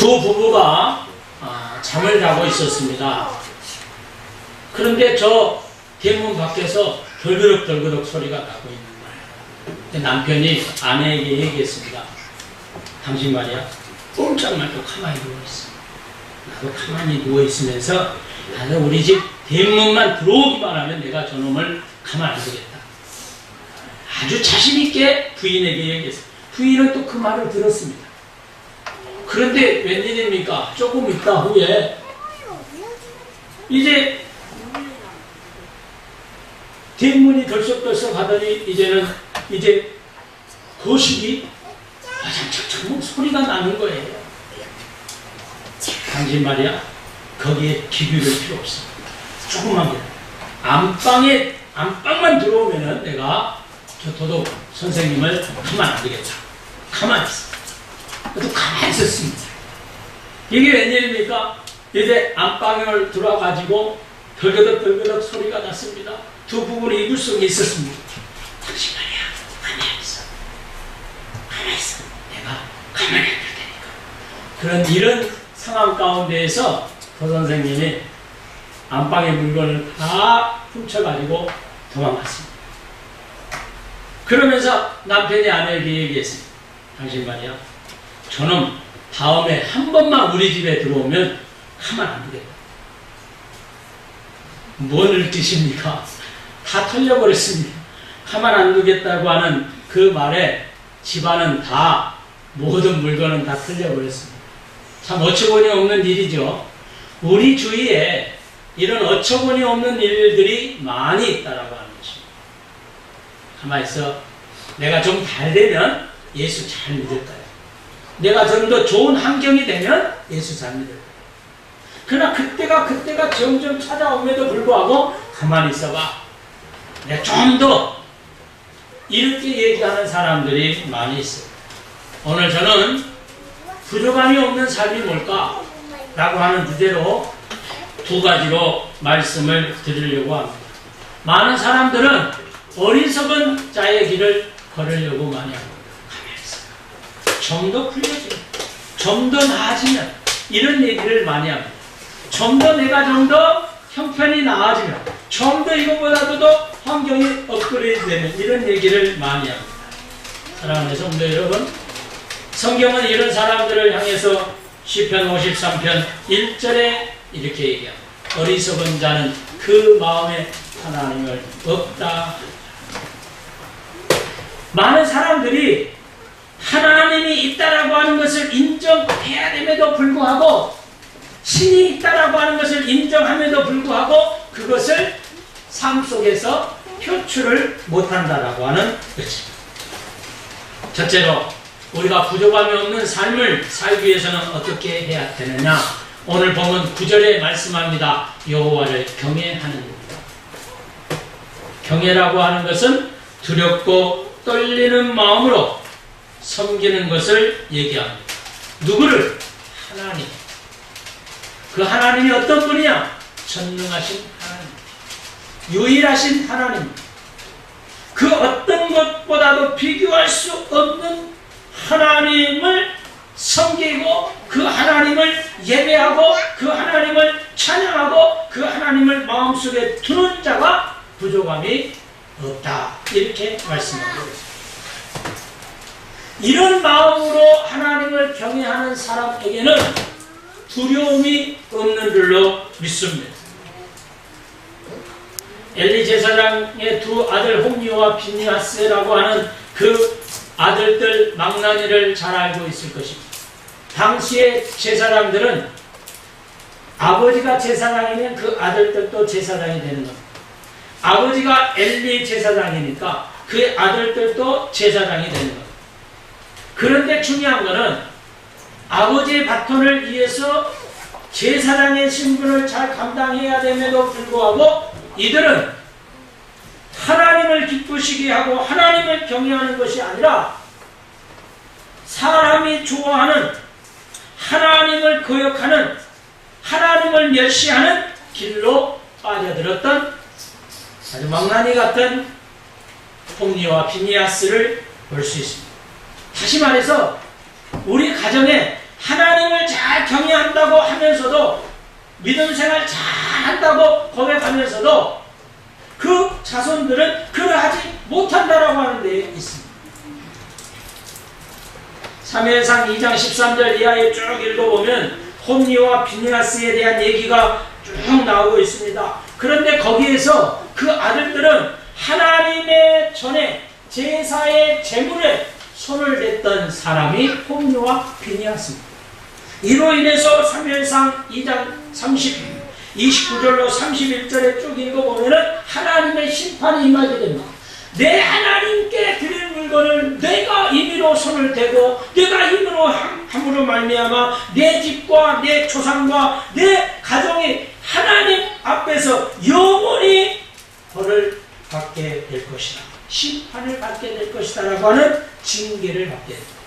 두 부부가 잠을 자고 있었습니다. 그런데 저 대문 밖에서 덜그럭덜그럭 소리가 나고 있는 거예요. 남편이 아내에게 얘기했습니다. 당신 말이야, 꼼짝 말고 가만히 누워있어. 나도 가만히 누워있으면서 나는 우리 집 대문만 들어오기만 하면 내가 저놈을 가만 안 두겠다. 아주 자신있게 부인에게 얘기했어요. 부인은 또 그 말을 들었습니다. 그런데 웬일입니까? 조금 있다 후에 이제 뒷문이 덜썩덜썩 하더니 이제 거실이 와장창창 소리가 나는 거예요. 당신 말이야, 거기에 기울일 필요 없어. 조금만 기다려. 안방만 들어오면은 내가 저 도덕 선생님을 가만 안 두겠다. 가만히 있어. 또 가만히 있었습니다. 이게 웬일입니까? 이제 안방을 들어와가지고 덜그덕 소리가 났습니다. 두 부부는 이불 속에 있었습니다. 당신 말이야, 가만히 있어. 가만히 있어. 내가 가만히 안 둘 테니까. 이런 상황 가운데에서 도 선생님이 안방의 물건을 다 훔쳐가지고 도망갔습니다. 그러면서 남편이 아내에게 얘기했습니다. 당신 말이야, 저놈 다음에 한 번만 우리 집에 들어오면 가만 안 두겠다. 뭔 뜻입니까? 다 털려버렸습니다. 가만 안 두겠다고 하는 그 말에 집안은 다, 모든 물건은 다 털려버렸습니다. 참 어처구니 없는 일이죠. 우리 주위에 이런 어처구니 없는 일들이 많이 있다라고 하는 것입니다. 가만히 있어. 내가 좀 잘 되면 예수 잘 믿을 거야. 내가 좀 더 좋은 환경이 되면 예수 잘 믿을 거야. 그러나 그때가 점점 찾아옴에도 불구하고 가만히 있어봐. 내가 좀 더 이렇게 얘기하는 사람들이 많이 있어요. 오늘 저는 부족함이 없는 삶이 뭘까? 라고 하는 주제로 두 가지로 말씀을 드리려고 합니다. 많은 사람들은 어리석은 자의 길을 걸으려고 많이 합니다. 가만히 있어요. 좀 더 풀려지면, 좀 더 나아지면, 이런 얘기를 많이 합니다. 좀 더 내가 좀 더 형편이 나아지면, 좀 더 이것보다도 더 환경이 업그레이드 되면, 이런 얘기를 많이 합니다. 사랑하는 성도 여러분, 성경은 이런 사람들을 향해서 시편 53편 1절에 이렇게 얘기합니다. 어리석은 자는 그 마음에 하나님을 없다. 많은 사람들이 하나님이 있다라고 하는 것을 인정해야 됨에도 불구하고, 신이 있다라고 하는 것을 인정함에도 불구하고 그것을 삶 속에서 표출을 못한다라고 하는 것입니다. 첫째로 우리가 부족함이 없는 삶을 살기 위해서는 어떻게 해야 되느냐? 오늘 보면 9절에 말씀합니다. 여호와를 경외하는 겁니다. 경외라고 하는 것은 두렵고 떨리는 마음으로 섬기는 것을 얘기합니다. 누구를? 하나님. 그 하나님이 어떤 분이냐? 전능하신 하나님. 유일하신 하나님. 그 어떤 것보다도 비교할 수 없는 하나님을 섬기고 그 하나님을 예배하고 그 하나님을 찬양하고 그 하나님을 마음속에 두는 자가 부족함이 없다. 이렇게 말씀하고 있습니다. 이런 마음으로 하나님을 경외하는 사람에게는 두려움이 없는 줄로 믿습니다. 엘리 제사장의 두 아들 홈리와 비니하스라고 하는 그 아들들 망나니를 잘 알고 있을 것입니다. 당시의 제사장들은 아버지가 제사장이면 그 아들들도 제사장이 되는 겁니다. 아버지가 엘리 제사장이니까 그 아들들도 제사장이 되는 겁니다. 그런데 중요한 것은 아버지의 바톤을 위해서 제사장의 신분을 잘 감당해야 됨에도 불구하고 이들은 하나님을 기쁘시게 하고 하나님을 경외하는 것이 아니라 사람이 좋아하는, 하나님을 거역하는, 하나님을 멸시하는 길로 빠져들었던 아주 망나니 같은 홈리와 비니하스를 볼 수 있습니다. 다시 말해서 우리 가정에 하나님을 잘 경외한다고 하면서도 믿음 생활 잘한다고 고백하면서도 그 자손들은 그러하지 못한다라고 하는 데 있습니다. 사무엘상 2장 13절 이하에 쭉 읽어보면 홈리와 비느하스에 대한 얘기가 쭉 나오고 있습니다. 그런데 거기에서 그 아들들은 하나님의 전에 제사의 제물에 손을 댔던 사람이 홈리와 비느하스입니다. 이로 인해서 사무엘상 2장 29절로 31절에 쭉 읽어보면 하나님의 심판이 임하게 됩니다. 내 하나님께 드릴 물건을 내가 임의로 손을 대고 내가 힘으로 함으로 말미암아 내 집과 내 조상과 내 가정이 하나님 앞에서 영원히 벌을 받게 될 것이다. 심판을 받게 될 것이다 라고 하는 징계를 받게 됩니다.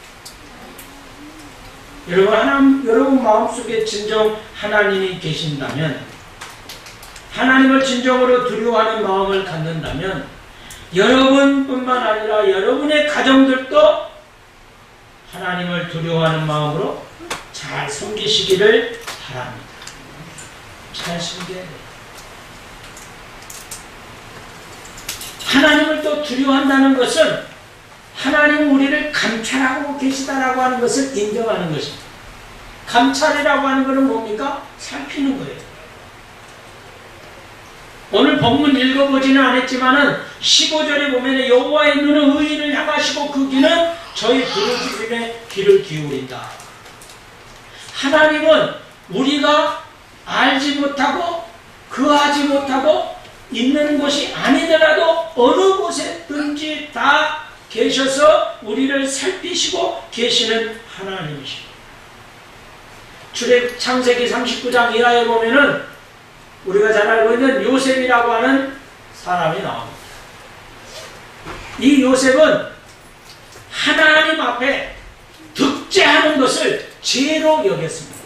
여러분 마음속에 진정 하나님이 계신다면, 하나님을 진정으로 두려워하는 마음을 갖는다면 여러분뿐만 아니라 여러분의 가정들도 하나님을 두려워하는 마음으로 잘 섬기시기를 바랍니다. 잘 섬겨야 돼요. 하나님을 또 두려워한다는 것은 하나님 우리를 감찰하고 계시다라고 하는 것을 인정하는 것입니다. 감찰이라고 하는 것은 뭡니까? 살피는 거예요. 오늘 본문 읽어보지는 않았지만은 15절에 보면 여호와의 눈은 의인을 향하시고 그 귀는 저희 부르짖음에 귀를 기울인다. 하나님은 우리가 알지 못하고 거하지 못하고 있는 곳이 아니더라도 어느 곳에든지 다 계셔서 우리를 살피시고 계시는 하나님이십니다. 창세기 39장 이하에 보면은 우리가 잘 알고 있는 요셉이라고 하는 사람이 나옵니다. 이 요셉은 하나님 앞에 득죄하는 것을 죄로 여겼습니다.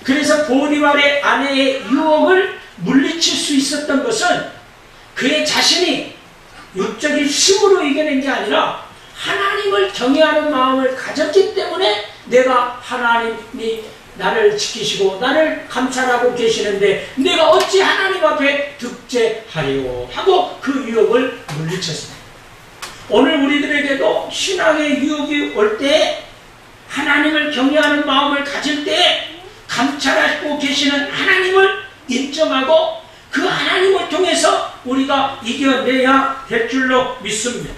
그래서 보디발의 아내의 유혹을 물리칠 수 있었던 것은 그의 자신이 육적인 힘으로 이겨낸 게 아니라 하나님을 경외하는 마음을 가졌기 때문에 내가 하나님이 나를 지키시고 나를 감찰하고 계시는데 내가 어찌 하나님 앞에 득죄하리요 하고 그 유혹을 물리쳤습니다. 오늘 우리들에게도 신앙의 유혹이 올 때 하나님을 경외하는 마음을 가질 때 감찰하고 계시는 하나님을 인정하고 그 하나님을 통해서 우리가 이겨내야 될 줄로 믿습니다.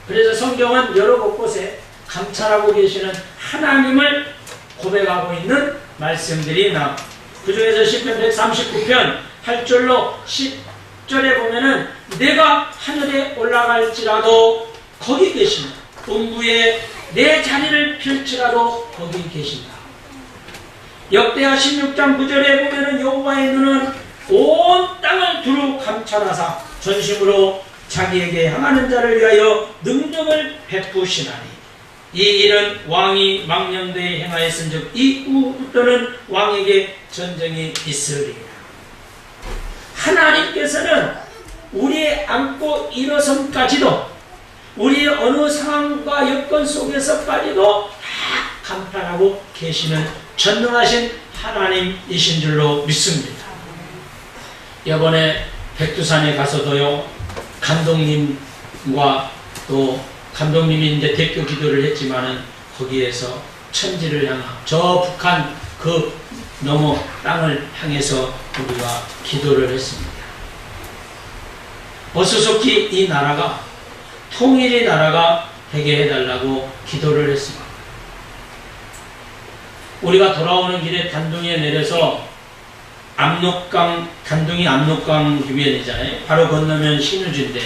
그래서 성경은 여러 곳곳에 감찰하고 계시는 하나님을 고백하고 있는 말씀들이 나옵니다. 그 중에서 시편 139편 8절로 10절에 보면은 내가 하늘에 올라갈지라도 거기 계신다. 음부에 내 자리를 펼치라도 거기 계신다. 역대하 16장 9절에 보면은 여호와의 눈은 온 땅을 두루 감찰하사 전심으로 자기에게 향하는 자를 위하여 능력을 베푸시나니 이 일은 왕이 망령되이 행하였은즉 이후부터는 왕에게 전쟁이 있으리라. 하나님께서는 우리의 안고 일어섬까지도 우리의 어느 상황과 여건 속에서까지도 다 감탄하고 계시는 전능하신 하나님이신 줄로 믿습니다. 이번에 백두산에 가서도요, 감독님과 또 감독님이 이제 대표 기도를 했지만은 거기에서 천지를 향한 저 북한 그 너머 땅을 향해서 우리가 기도를 했습니다. 어수속히 이 나라가 통일의 나라가 되게 해달라고 기도를 했습니다. 우리가 돌아오는 길에 단둥이에 내려서 압록강, 단둥이 압록강 주변이잖아요. 바로 건너면 신우주인데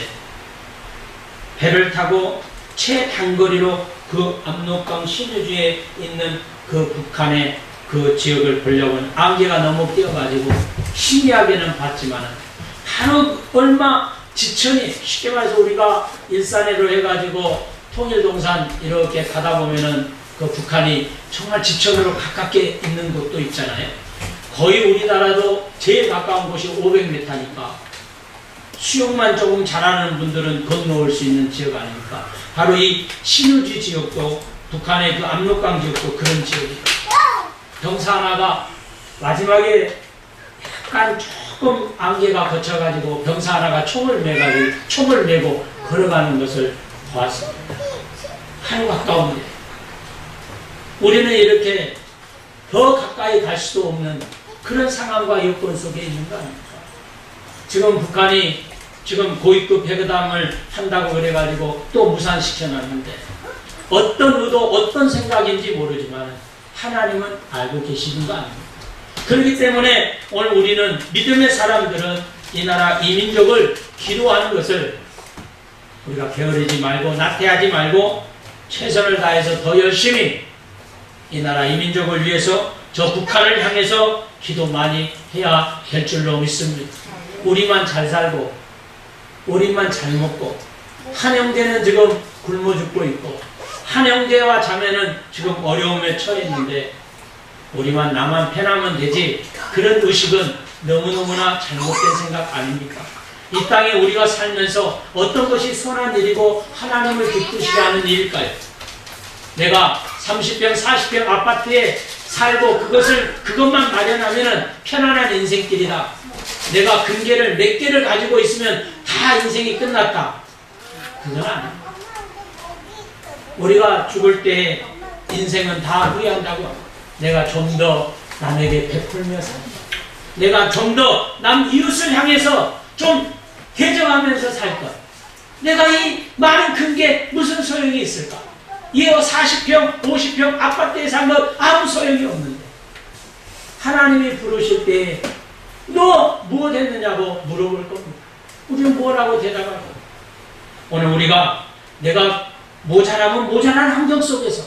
배를 타고 최단거리로 그 압록강 신우주에 있는 그 북한의 그 지역을 보려고는 안개가 너무 끼어가지고 희미하게는 봤지만 하루 얼마 지천이 쉽게 말해서 우리가 일산으로 해가지고 통일동산 이렇게 가다 보면은 그 북한이 정말 지천으로 가깝게 있는 곳도 있잖아요. 거의 우리나라도 제일 가까운 곳이 500m니까 수영만 조금 잘하는 분들은 건너올 수 있는 지역 아닙니까? 바로 이 신우지 지역도 북한의 그 압록강 지역도 그런 지역입니다. 병사 하나가 마지막에 약간 조금 안개가 거쳐가지고 병사 하나가 총을 메고 걸어가는 것을 보았습니다. 아주 가까운데 우리는 이렇게 더 가까이 갈 수도 없는 그런 상황과 여건 속에 있는 거 아닙니까? 지금 북한이 지금 고위급 회담을 한다고 그래가지고 또 무산시켜놨는데 어떤 의도, 어떤 생각인지 모르지만 하나님은 알고 계시는 거 아닙니까? 그렇기 때문에 오늘 우리는 믿음의 사람들은 이 나라 이민족을 기도하는 것을 우리가 게으르지 말고 나태하지 말고 최선을 다해서 더 열심히 이 나라 이민족을 위해서 저 북한을 향해서 기도 많이 해야 될 줄로 믿습니다. 우리만 잘 살고 우리만 잘 먹고 한 형제는 지금 굶어 죽고 있고 한 형제와 자매는 지금 어려움에 처해 있는데 우리만 나만 편하면 되지, 그런 의식은 너무너무나 잘못된 생각 아닙니까? 이 땅에 우리가 살면서 어떤 것이 선한 일이고 하나님을 기쁘시게 하는 일일까요? 내가 30평 40평 아파트에 살고 그것만 마련하면 편안한 인생길이다. 내가 금괴를 몇 개를 가지고 있으면 다 인생이 끝났다. 그건 아니야. 우리가 죽을 때 인생은 다 후회한다고 합니다. 내가 좀 더 남에게 베풀며 산다. 내가 좀 더 남 이웃을 향해서 좀 개정하면서 살 것. 내가 이 많은 금괴 무슨 소용이 있을까? 이 40평, 50평 아파트에 산 것 아무 소용이 없는데 하나님이 부르실 때 너 뭐 됐느냐고 물어볼 겁니다. 우리는 뭐라고 대답할 겁니다. 오늘 우리가 내가 모자라면 모자란 환경 속에서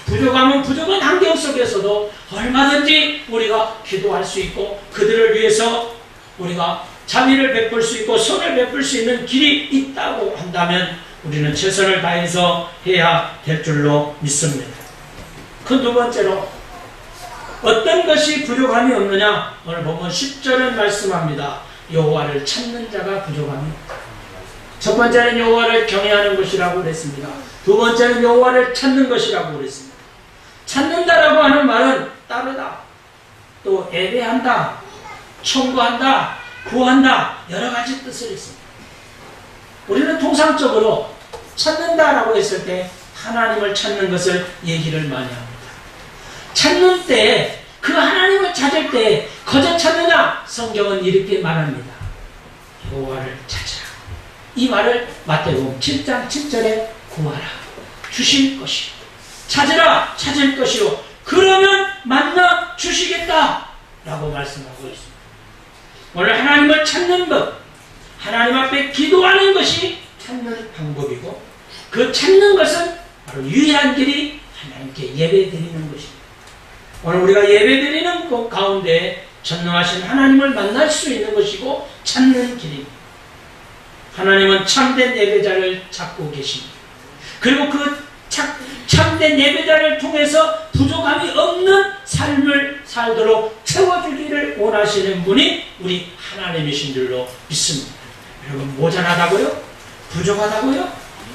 부족하면 부족한 환경 속에서도 얼마든지 우리가 기도할 수 있고 그들을 위해서 우리가 자비를 베풀 수 있고 선을 베풀 수 있는 길이 있다고 한다면 우리는 최선을 다해서 해야 될 줄로 믿습니다. 그 두 번째로 어떤 것이 부족함이 없느냐? 오늘 보면 10절은 말씀합니다. 여호와를 찾는 자가 부족함이 없다. 첫 번째는 여호와를 경외하는 것이라고 그랬습니다. 두 번째는 여호와를 찾는 것이라고 그랬습니다. 찾는다라고 하는 말은 따르다, 또 애배한다, 청구한다, 구한다, 여러 가지 뜻을 했습니다. 우리는 통상적으로 찾는다라고 했을 때 하나님을 찾는 것을 얘기를 많이 합니다. 찾는 때, 그 하나님을 찾을 때 거저 찾느냐? 성경은 이렇게 말합니다. 여호와를 찾으라. 이 말을 마태복음 7장 7절에 구하라, 주실 것이요. 찾으라, 찾을 것이요. 그러면 만나 주시겠다 라고 말씀하고 있습니다. 오늘 하나님을 찾는 것, 하나님 앞에 기도하는 것이 찾는 방법이고 그 찾는 것은 바로 유일한 길이 하나님께 예배드리는 것입니다. 오늘 우리가 예배드리는 것 가운데 전능하신 하나님을 만날 수 있는 것이고 찾는 길입니다. 하나님은 참된 예배자를 찾고 계십니다. 그리고 그 참된 예배자를 통해서 부족함이 없는 삶을 살도록 채워주기를 원하시는 분이 우리 하나님이신 줄로 믿습니다. 여러분, 모자라다고요? 부족하다고요?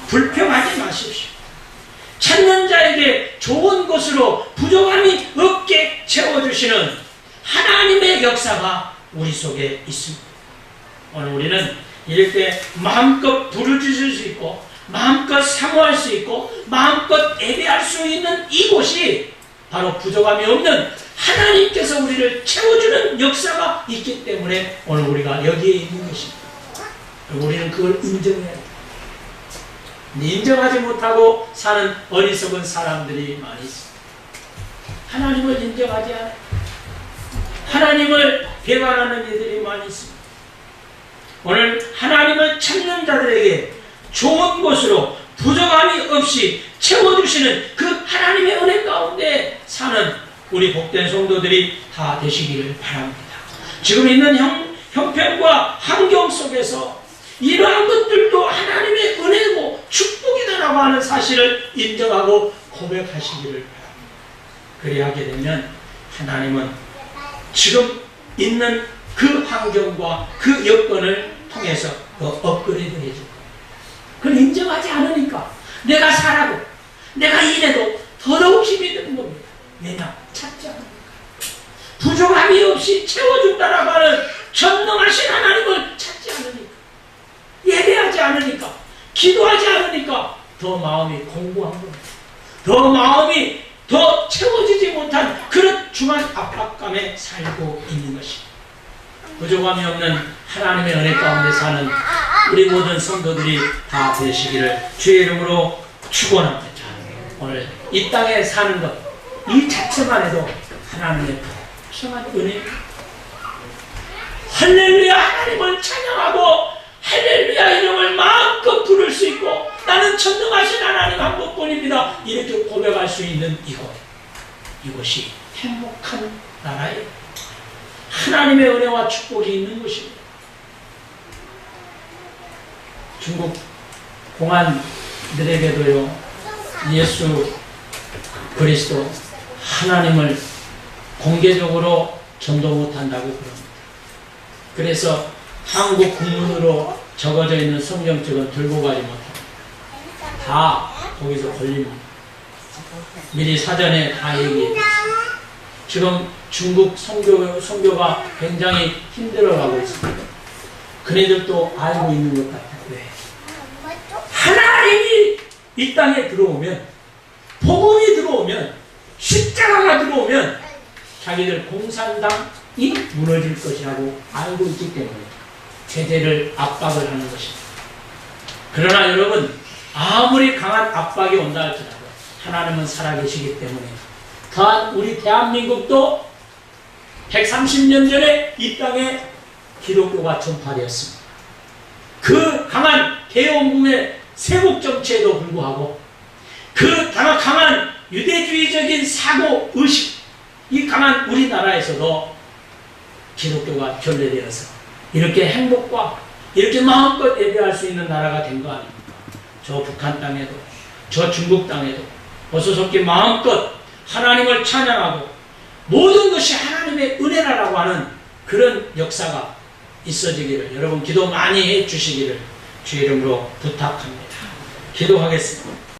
불평하지 마십시오. 찾는 자에게 좋은 것으로 부족함이 없게 채워주시는 하나님의 역사가 우리 속에 있습니다. 오늘 우리는 이럴 때 마음껏 부르짖을 수 있고 마음껏 사모할 수 있고 마음껏 예배할 수 있는 이곳이 바로 부족함이 없는 하나님께서 우리를 채워주는 역사가 있기 때문에 오늘 우리가 여기에 있는 것입니다. 우리는 그걸 인정해야 합니다. 인정하지 못하고 사는 어리석은 사람들이 많이 있습니다. 하나님을 인정하지 않아요. 하나님을 배반하는 이들이 많이 있습니다. 오늘 하나님을 찾는 자들에게 좋은 것으로 부족함이 없이 채워주시는 그 하나님의 은혜 가운데 사는 우리 복된 성도들이 다 되시기를 바랍니다. 지금 있는 형편과 환경 속에서 이러한 것들도 하나님의 은혜고 축복이다라고 하는 사실을 인정하고 고백하시기를 바랍니다. 그래야 하게 되면 하나님은 지금 있는 그 환경과 그 여건을 통해서 더 업그레이드 해줄 겁니다. 그걸 인정하지 않으니까 내가 살아도 내가 일해도 더더욱 힘이 드는 겁니다. 왜냐? 찾지 않으니까. 부족함이 없이 채워준다라고 하는 전능하신 하나님을 찾지 않으니까, 예배하지 않으니까, 기도하지 않으니까 더 마음이 공고한 겁니다. 더 마음이 더 채워지지 못한 그런 중한 압박감에 살고 있는 것입니다. 부족함이 없는 하나님의 은혜 가운데 사는 우리 모든 성도들이 다 되시기를 주의 이름으로 축원합니다. 오늘 이 땅에 사는 것, 이 자체만 해도 하나님의 풍성한 은혜, 할렐루야 하나님을 찬양하고 할렐루야 이름을 마음껏 부를 수 있고 나는 전능하신 하나님 한 분뿐입니다 이렇게 고백할 수 있는 이곳이 행복한 나라예요. 하나님의 은혜와 축복이 있는 곳입니다. 중국 공안들에게도요, 예수 그리스도 하나님을 공개적으로 전도 못한다고 그럽니다. 그래서 한국 국문으로 적어져 있는 성경책은 들고 가지 못합니다. 다 거기서 걸립니다. 미리 사전에 다 얘기해줬습니다. 지금 중국 선교가 굉장히 힘들어가고 있습니다. 그네들도 알고 있는 것 같아요. 왜? 하나님이 이 땅에 들어오면, 복음이 들어오면, 십자가가 들어오면 자기들 공산당이 무너질 것이라고 알고 있기 때문에 제재를 압박을 하는 것입니다. 그러나 여러분, 아무리 강한 압박이 온다 할지라도 하나님은 살아계시기 때문에 또한 우리 대한민국도 130년 전에 이 땅에 기독교가 전파되었습니다. 그 강한 대원군의 세국 정치에도 불구하고 그 강한 유대주의적인 사고의식, 이 강한 우리나라에서도 기독교가 전래되어서 이렇게 행복과 이렇게 마음껏 예배할 수 있는 나라가 된 거 아닙니까? 저 북한 땅에도, 저 중국 땅에도 어서섭게 마음껏 하나님을 찬양하고 모든 것이 하나님의 은혜라고 하는 그런 역사가 있어지기를 여러분 기도 많이 해 주시기를 주의 이름으로 부탁합니다. 기도하겠습니다.